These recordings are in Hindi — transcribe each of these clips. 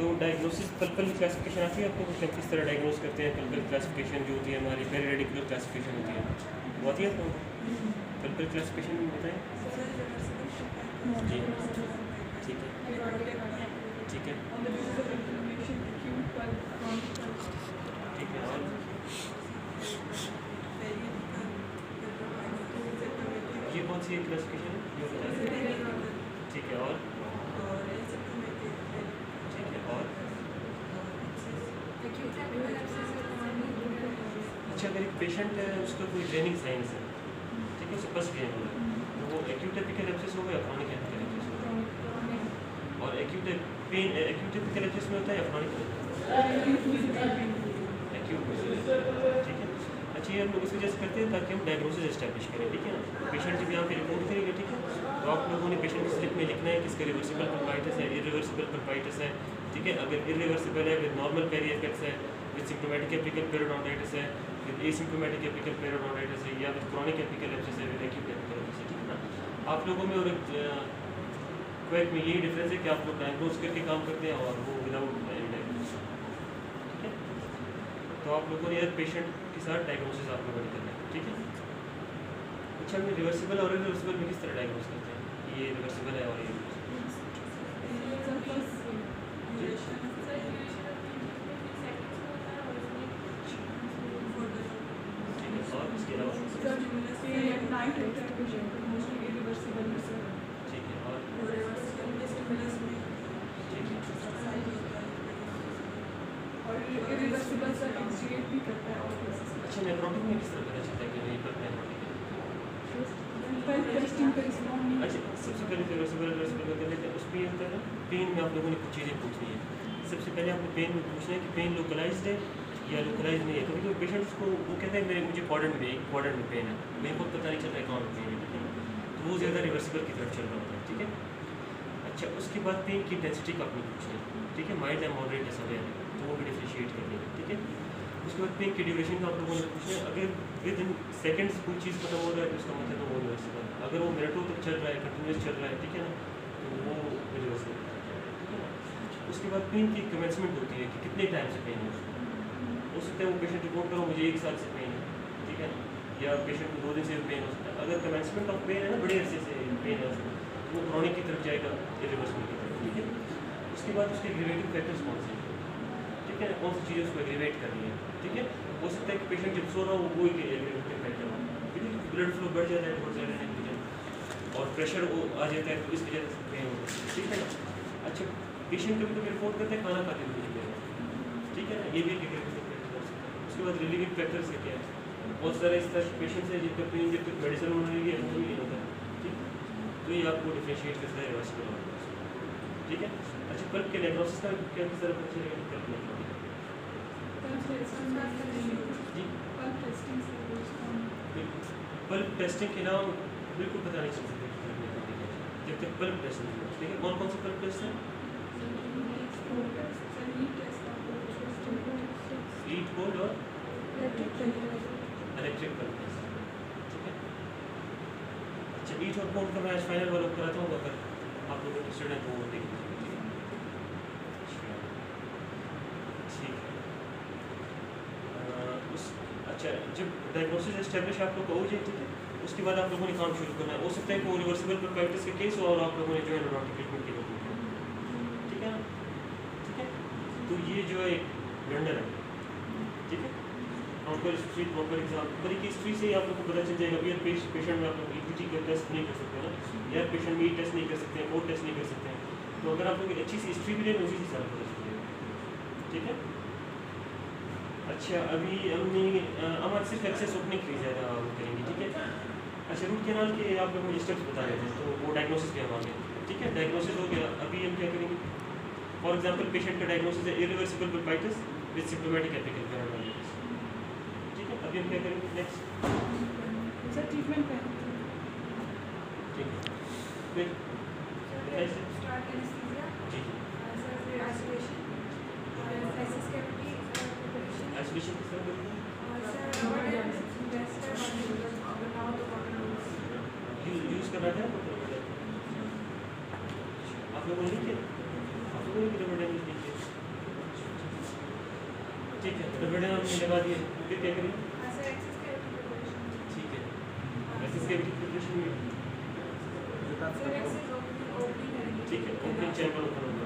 तो डायग्नोसिस पल्पल क्लासिफिकेशन आती है आपको, मतलब किस तरह डायग्नोस करते हैं? पल्पल क्लासिफिकेशन जो होती है हमारी पेरिरेडिकुलर क्लासिफिकेशन होती है, वो आती है आपको? पल्पल क्लासिफिकेशन बताएं जी। ठीक है, ठीक है, ठीक है। और ये कौन सी क्लासिफिकेशन है ये बताएं? ठीक है। और ठीक है। और अच्छा, अगर एक पेशेंट है उसका कोई ड्रेनिंग साइंस है, ठीक है, उसे बस ड्रेन हो रहा है, तो वो एक्यूट एपिकल एब्सेस होगा या क्रोनिक एपिकल एब्सेस होगा? और एक्यूट एपिकल एब्सेस में होता है या क्रोनिक में? एक्यूट में, ठीक है। अच्छा, ये हम लोग इस वजह से करते हैं ताकि हम डायग्नोसिस एस्टैब्लिश करें, ठीक है ना। पेशेंट जब यहाँ पे रिपोर्ट करेंगे, ठीक है, तो आप लोगों ने पेशेंट की स्लिप में लिखना है कि इसका रिवर्सिबल पल्पाइटिस है, इरिवर्सिबल पल्पाइटिस है, ठीक है। अगर इरिवर्सिबल है विद नॉर्मल पेरिएफेक्स है, विद सिम्प्टोमेटिक एपिकल पेरिडोंटाइटिस है, विद एसिम्प्टोमेटिक एपिकल पेरिडोंटाइटिस है, या विद क्रोनिक एपिकल एब्सेस है, विद एक्यूट एपिकल एब्सेस है, ठीक है ना। आप लोगों में और क्वेक में यही डिफरेंस है कि आप लोग डायग्नोस करके काम करते हैं और वो विदाउट डायग्नोस, ठीक है। तो आप लोगों ने यार पेशेंट के साथ डायग्नोसिस आप लोगों ने करना है, ठीक है। अच्छा, हम रिवर्सिबल और इरिवर्सिबल में किस तरह डायग्नोस करते हैं? ये रिवर्सिबल है और ये अच्छा, नेफ्रोटिक में किस तरह पता चलता है कि नहीं पर नेफ्रोटिक है? अच्छा, सबसे पहले रिवर्सिबल कर लेते हैं। उसमें ये होता है ना, पेन में आप लोगों ने कुछ चीज़ें पूछनी है। सबसे पहले आपको पेन में पूछना है कि पेन लोकलाइज्ड है या लोकलाइज नहीं है। कभी पेशेंट को वो कहते हैं मुझे क्वाड्रेंट में पेन है, मेरे को पता नहीं चल रहा है कहाँ पेन है, ठीक है, तो वो ज़्यादा रिवर्सिबल की तरफ चल रहा होता है, ठीक है। अच्छा, उसके बाद पेन की इंटेंसिटी का आपने पूछना है, ठीक है, माइल्ड है, मॉडरेट है, सेवियर है, तो वो भी डिफ्रेंशिएट कर लेंगे, ठीक है। उसके बाद पेन की ड्यूरेशन का आप लोगों ने पूछना है। अगर विद इन सेकेंड्स कोई चीज़ खत्म हो रहा है तो उसका मतलब वो रिवर्सिबल है। अगर वो मिनटों तक चल रहा है, कंटिन्यूस चल रहा है, ठीक है ना, तो वो रिवर्सिबल है, ठीक है ना। उसके बाद पेन की कमेंसमेंट होती है कि कितने टाइम से पेन है उसको। हो सकता है वो पेशेंट रिपोर्ट करो मुझे 1 साल से पेन है, ठीक है ना, या पेशेंट को 2 दिन से पेन हो सकता है। अगर कमेंसमेंट ऑफ पेन है ना, बड़े अरसे से पेन है उसको, तो वो क्रोनिक की तरफ जाएगा, इरिवर्सिबल की तरफ, ठीक है। उसके बाद उसके एग्रीवेटिंग फैक्टर्स कौन से हैं, ठीक है, कौन सी चीज़ें उसको एग्रीवेट करनी है, ठीक है। हो सकता है कि पेशेंट जब सो रहा हो वो ही एग्रीवेटिंग फैक्टर हो, ठीक है, ब्लड फ्लो बढ़ जाता है टुवर्ड्स एडरेनालिन और प्रेशर वो आ जाता है, तो इस वजह से पेन होता है, ठीक है ना। अच्छा, पेशेंट कभी कभी रिपोर्ट करते हैं खाना खाते हुए, ठीक है ना, ये भी एक एग्रीवेटिंग फैक्टर हो सकता है। उसके बाद रिलीविंग फैक्टर्स है क्या है, बहुत सारे इस तरह पेशेंट्स हैं जिनका पेन जब तक मेडिसिन होने है वो भी नहीं होता है, ठीक, तो ये आपको डिफ्रेंशिएट करता है रिवर्सिबल और ठीक है। अच्छा, पल्प के डायग्नोसिस का क्या किस तरह पता चलेगा पल्प नेफ्रोटिक जी? पल्प टेस्टिंग के नाम बिल्कुल पता नहीं चल सकते जब तक पल्प टेस्ट नहीं हो, ठीक है। कौन कौन से पल्प टेस्ट हैं? हीट कोल्ड और इलेक्ट्रिक पल्प टेस्ट, ठीक है। अच्छा, हीट और कोल्ड का मैं आज फाइनल वाला कराता हूँ, अगर आप लोग इंटरेस्टेड हैं तो वो देख लीजिए, ठीक है। अच्छा, जब डायग्नोसिस एस्टेब्लिश आप लोग को हो जाए, ठीक है, उसके बाद आप लोगों ने काम शुरू करना है। हो सकता है कि वो रिवर्सिबल पल्पाइटिस के केस हो और आप लोगों ने जो है नॉर्मल ट्रीटमेंट की जरूरत है, ठीक है ना, ठीक है। तो ये जो है एक ब्लंडर है, ठीक है। प्रॉपर एग्जाम बड़ी की हिस्ट्री से आप लोग को पता चल जाएगा यार पेशेंट में आप लोग ईपीटी का टेस्ट नहीं कर सकते ना, यार पेशेंट में टेस्ट नहीं कर सकते हैं, कोड टेस्ट नहीं कर सकते हैं, तो अगर आप लोग अच्छी सी हिस्ट्री भी लें उसी से सारा पता चल जाएगा, ठीक है। अच्छा, अभी हमने हमारे सिर्फ एक्सेस ओपनिंग की ज़्यादा करेंगे, ठीक है। अच्छा, रूट कैनाल के आप लोग मुझे स्टेप्स बता रहे थे, तो वो डायग्नोसिस पे हम आ गए, ठीक है। डायग्नोसिस हो गया, अभी हम क्या करेंगे? फॉर एग्जांपल पेशेंट का डायग्नोसिस है irreversible pulpitis with symptomatic apical periodontitis, ठीक है। अभी हम क्या करेंगे नेक्स्ट? सर ट्रीटमेंट पे ठीक है, फिर स्टार्ट एनेस्थीसिया जी सर, फिर आइसोलेशन और एसिस कैविटी प्रिपरेशन आइसोलेशन किस तरह करेंगे? और सर बेस्ट है और बताओ तो कॉटन यूज़ कर रहा था आप लोगों ने नहीं किया, आप लोगों ने भी रबर डैमेज नहीं किया, ठीक है, तो वीडियो हमने लगा दिए, फिर क्या करेंगे? सर एक्सेस कैविटी प्रिपरेशन ठीक है, एक्सेस कैविटी प्रिपरेशन में सर एक्सेस ओपनिंग करेंगे ठीक है, ओपनिंग चैम्बर ओपन होगा,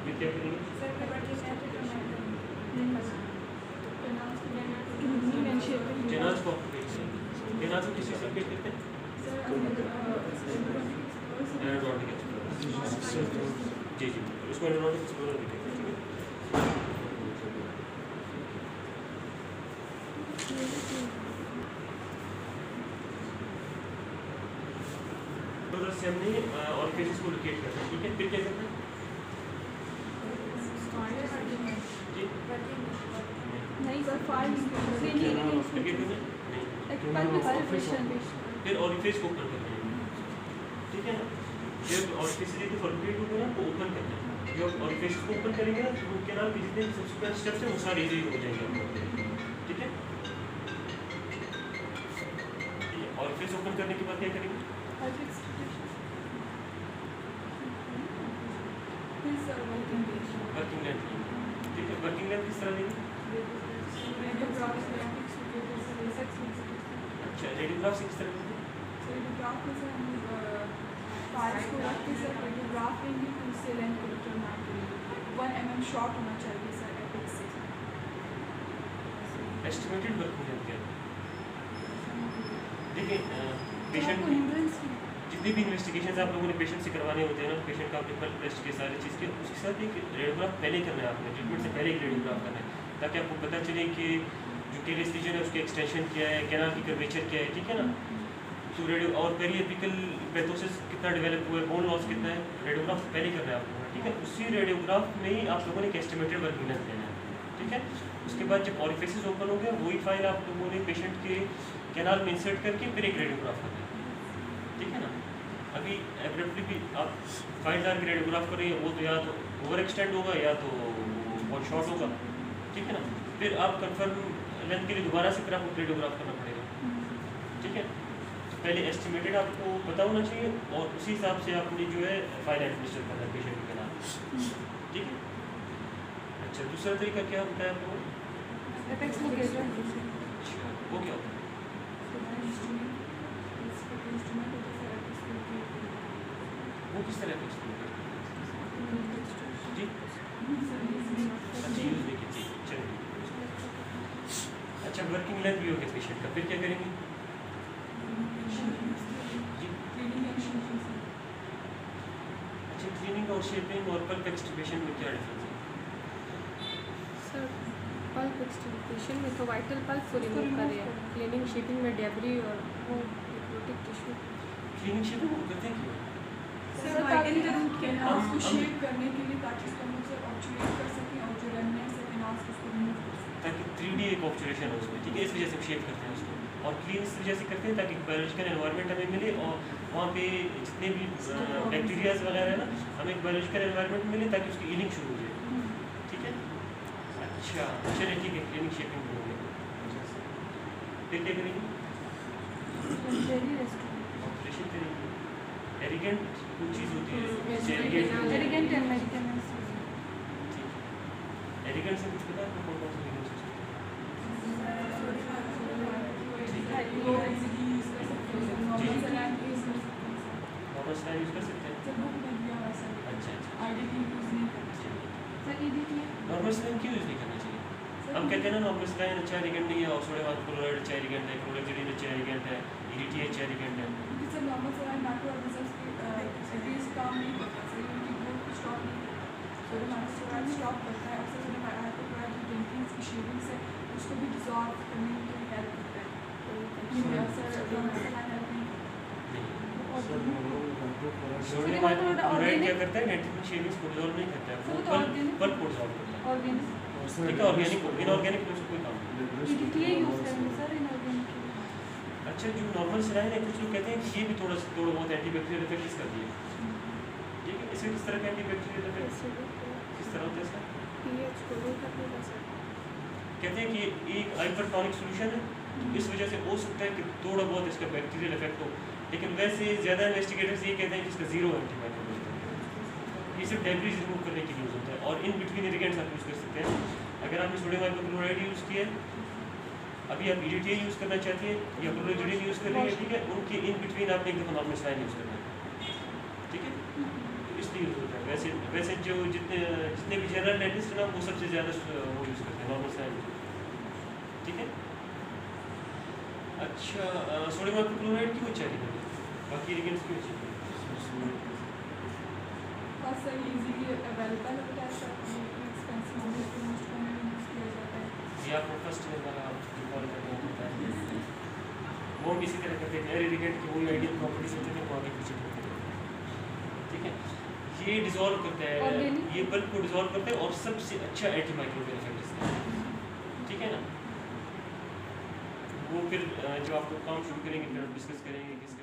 फिर क्या करेंगे? सर कवर्टी सेंटर कमेंट जेनाज को ऑपरेट करेंगे, जेनाज को किसी से ऑपरेट करते हैं? एरोनॉटिक एक्सप्लोरर, जी जी, उसको एरोनॉटिक एक्सप्लोरर भी कहते हैं, ठीक है? से हमने ऑरिफिसेस को लोकेट करना है, ठीक है? फिर क्या करना है? जी नहीं सर फाइल फिर क्या करना है? फिर ऑरिफिस को ओपन करना है, ठीक है ना? जब ऑरिफिस से फॉर्मेट होगा ना तो ओपन करना है, जब ऑरिफिस को ओपन करेंगे ना तो उनके नाम जितने सब्सिक्वेंट स्टेप्स हैं वो सारे इजी हो जाएंगे आपको, ठीक है? ऑरिफिस ओपन करने के बाद क्या करेंगे? वर्किंग लेंथ, ठीक है? वर्किंग लेंथ किस तरह देंगे? अच्छा, रेडियोग्राफ से किस तरह देंगे? शॉर्ट होना चाहिए सर एपिक्स से एस्टिमेटेड वर्किंग लेंथ क्या है? देखिए पेशेंट जितनी भी इन्वेस्टिगेशंस आप लोगों ने पेशेंट से करवाने होते हैं ना, पेशेंट का अपने ब्लड टेस्ट के सारी चीज़ के उसके साथ एक रेडियोग्राफ पहले करना है आपने, ट्रीटमेंट से पहले एक रेडियोग्राफ करना है, ताकि आपको पता चले कि जो केलियस लीजन है उसकी एक्सटेंशन क्या है, कैनाल की कर्वेचर क्या है, ठीक है ना? तो रेडियो और पेरिएपिकल पैथोसिस कितना डेवलप हुआ है, बोन लॉस कितना है, रेडियोग्राफ से पहले करना है आप लोगों ने, ठीक है? उसी रेडियोग्राफ में ही आप लोगों ने एक एस्टिमेटेड वर्किंग लेंथ देना है, ठीक है? उसके बाद जब ऑरिफिसेस ओपन हो गया वही फाइल आप लोगों ने पेशेंट के कैनाल में इंसर्ट करके फिर एक रेडियोग्राफ करना है, ठीक है ना? अभी एब्रप्टली भी आप फाइल डाल के रेडियोग्राफ कर रही है वो तो या तो ओवर एक्सटेंड होगा या तो बहुत शॉर्ट होगा, ठीक है ना? फिर आप कंफर्म लेंथ के लिए दोबारा से फिर आपको रेडियोग्राफ करना पड़ेगा, ठीक है? तो पहले एस्टिमेटेड आपको पता होना चाहिए और उसी हिसाब से आपने जो है फाइल एडमिनिस्टर करना है पेशेंट के नाम, ठीक है? अच्छा, दूसरा तरीका क्या बताया आपको? एपिक्स लोकेशन अच्छा, वो क्या होता है? वो किस तरह का एक्सप्लेन करते हैं? जी अच्छा, यूज देखिए, जी चलिए। अच्छा, वर्किंग लेंथ भी हो गया पेशेंट का, फिर क्या करेंगे? जी अच्छा, क्लीनिंग और शेपिंग और पल्प एक्सट्रूडेशन में क्या डिफरेंस है? सर पल्प एक्सट्रूडेशन में तो वाइटल पल्प को रिमूव कर रहे हैं, क्लीनिंग शेपिंग में डेब्री और वो नेक्रोटिक टिश्यू। क्लीनिंग शेपिंग वो करते हैं क्यों? सर वाइटल रूट कैनाल्स को शेप करने के लिए ताकि स्टमक से ऑब्चुरेट कर सकें और जो रेमनेंट्स है कैनाल्स को उसको रिमूव कर सकें, ताकि 3D एक ऑब्जर्वेशन हो उसमें, ठीक है? इस वजह से शेप करते हैं उसको, और क्लीन इस वजह से करते हैं ताकि बायोलॉजिकल एनवायरनमेंट हमें मिले और वहाँ पे जितने भी बैक्टीरियाज वगैरह है ना हमें एक बायोलॉजिकल एनवायरनमेंट मिले ताकि उसकी हीलिंग शुरू हो जाए, ठीक है? अच्छा चलिए ठीक है, क्लीनिंग शेपिंग हो गई, फिर क्या करेंगे? ऑपरेशन करेंगे। एरिगेंट कुछ चीज़ होती है, एलिगेंट एंड मेडिकल एरिगेंट से कुछ पता है आपको कौन सा एरिगेंट नॉर्मल स्टाइल यूज़ कर सकते हैं? अच्छा अच्छा, नॉर्मल स्टाइल क्यों यूज़ नहीं करना चाहिए? हम कहते हैं ना नॉर्मल स्टाइल अच्छा एरिगेंट नहीं है, और सोडियम क्लोराइड अच्छा एरिगेंट है, क्लोराइड अच्छा एरिगेंट है, EDTA अच्छा एरिगेंट है, स्टॉप करता है, शेविंग से उसको भी डिसॉल्व करने में थोड़ी हेल्प करता है, सोडियम क्लोराइड क्या करता है? नाइट्रोजन शेविंग्स को डिसॉल्व नहीं करता है, वो पल्प को डिसॉल्व करता है, ठीक है? ऑर्गेनिक इनऑर्गेनिक में उसको कोई काम नहीं। अच्छा, जो नॉर्मल सलाइन है कुछ लोग कहते हैं कि ये भी थोड़ा बहुत एंटीबैक्टीरियल इफेक्ट इसका भी है, ठीक है? इसमें किस तरह का एंटीबैक्टीरियल इफेक्ट किस तरह होता है इसका? कहते हैं कि एक हाइपरटोनिक सॉल्यूशन है, इस वजह से हो सकता है कि थोड़ा बहुत इसका बैक्टीरियल इफेक्ट हो, लेकिन वैसे ज़्यादा इन्वेस्टिगेटर्स ये कहते हैं कि इसका जीरो एंटीबायोटिक होता है, ये सिर्फ डेब्रीज रिमूव करने के लिए यूज़ होता है, और इन बिटवीन इरिगेंट्स आप यूज़ कर सकते हैं। अगर आपने सोडियम हाइपोक्लोराइड यूज़ किया है, अभी आप EDTA यूज़ करना चाहती हैं या क्लोरोजिडिन यूज़ कर रही है, ठीक है, उनके इन बिटवीन आपने एक दफ़ा नॉर्मल सलाइन यूज़ करना है, ठीक है, तो इसलिए यूज़ होता है। वैसे जो जितने भी जनरल डेंटिस्ट है ना, वो सबसे ज़्यादा वो यूज़ करते हैं नॉर्मल सलाइन, ठीक है। अच्छा, सोडियम हाइपोक्लोराइड क्यों अच्छा है, बाकी रिएजेंट्स क्यों अच्छे हैं? बस सर इजीली अवेलेबल होता है सर, एक्सपेंसिव होने के मोस्ट कॉमन यूज़ किया जाता है। ये आपको फर्स्ट में वाला आप जो कॉल करते हैं होता है, वो हम इसी तरह करते हैं, नए रिएजेंट की वही आइडियल प्रॉपर्टीज होते हैं, वो आगे पीछे करते हैं, ठीक है। ये डिसॉल्व करता है, ये बल्ब को डिसॉल्व करता है और सबसे अच्छा एंटी माइक्रोबियल इफेक्ट इसका, ठीक है ना। वो फिर जो आपको काम शुरू करेंगे फिर डिस्कस करेंगे किसका